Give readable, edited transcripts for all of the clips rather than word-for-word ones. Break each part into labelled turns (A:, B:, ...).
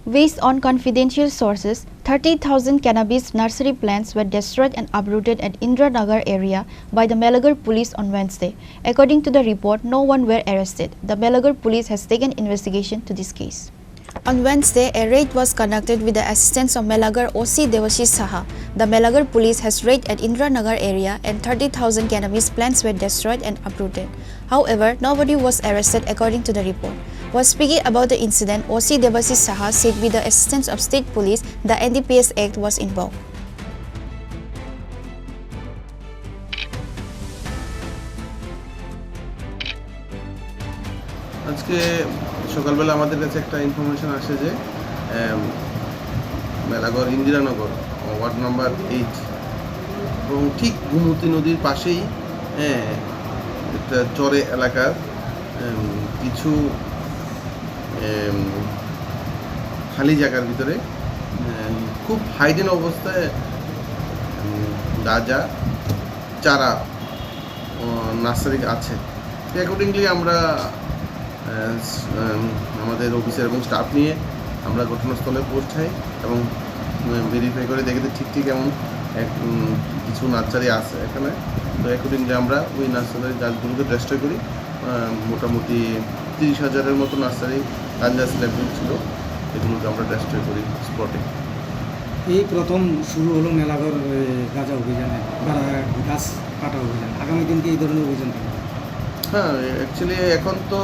A: Based on confidential sources, 30,000 cannabis nursery plants were destroyed and uprooted at Indranagar area by the Melagarh Police on Wednesday. According to the report, no one were arrested. The Melagarh Police has taken investigation to this case. On Wednesday, a raid was conducted with the assistance of Melagarh OC Devashish Saha. The Melagarh Police has raided at Indranagar area and 30,000 cannabis plants were destroyed and uprooted. However, nobody was arrested according to the report. While speaking about the incident, OC Devashish Saha said with the assistance of State Police, the NDPS Act was invoked.
B: আজকে সকালবেলা আমাদের কাছে একটা information আসে যে Melaghar Indiranagar ward number 8 এবং ঠিক গোমতী নদীর পাশেই একটা চরে এলাকার কিছু খালি জায়গার ভিতরে খুব হাইডেন অবস্থায় গাঁজা চারা নার্সারি আছে। অ্যাকর্ডিংলি আমরা আমাদের অফিসার এবং স্টাফ নিয়ে আমরা ঘটনাস্থলে পৌঁছাই এবং ভেরিফাই করে দেখি ঠিক এমন কিছু নার্সারি আছে এখানে। তো অ্যাকর্ডিংলি আমরা ওই নার্সারির গাছগুলোকে ডেস্ট্রয় করি। মোটামুটি 30,000-এর মতো নার্সারি গাঁজা স্ল্যাবিং ছিল, এগুলোকে আমরা ডেস্ট্রয় করি স্পটে।
C: এই প্রথম শুরু হলো মেলাগড় গাঁজা অভিযানে, গাছ কাটা অভিযান। আগামী দিনকে এই ধরনের অভিযান থাকবে?
B: হ্যাঁ, অ্যাকচুয়ালি এখন তো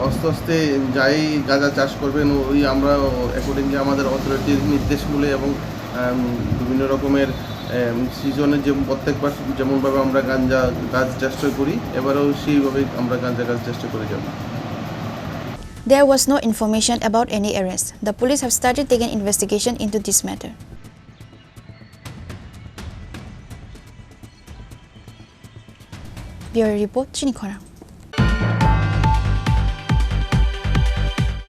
B: আস্তে আস্তে যাই গাঁজা চাষ করবেন ওই আমরা অ্যাকর্ডিংলি আমাদের অথরিটির নির্দেশমূলে এবং বিভিন্ন রকমের সিজনে যে প্রত্যেকবার যেমনভাবে আমরা গাছ ডেস্ট্রয় করি, এবারেও সেইভাবেই আমরা গাঁজা গাছ ডেস্ট্রয় করে যাব।
A: There was no information about any arrest. The police have started taking investigation into this matter. Bureau Report, Chini Khorang.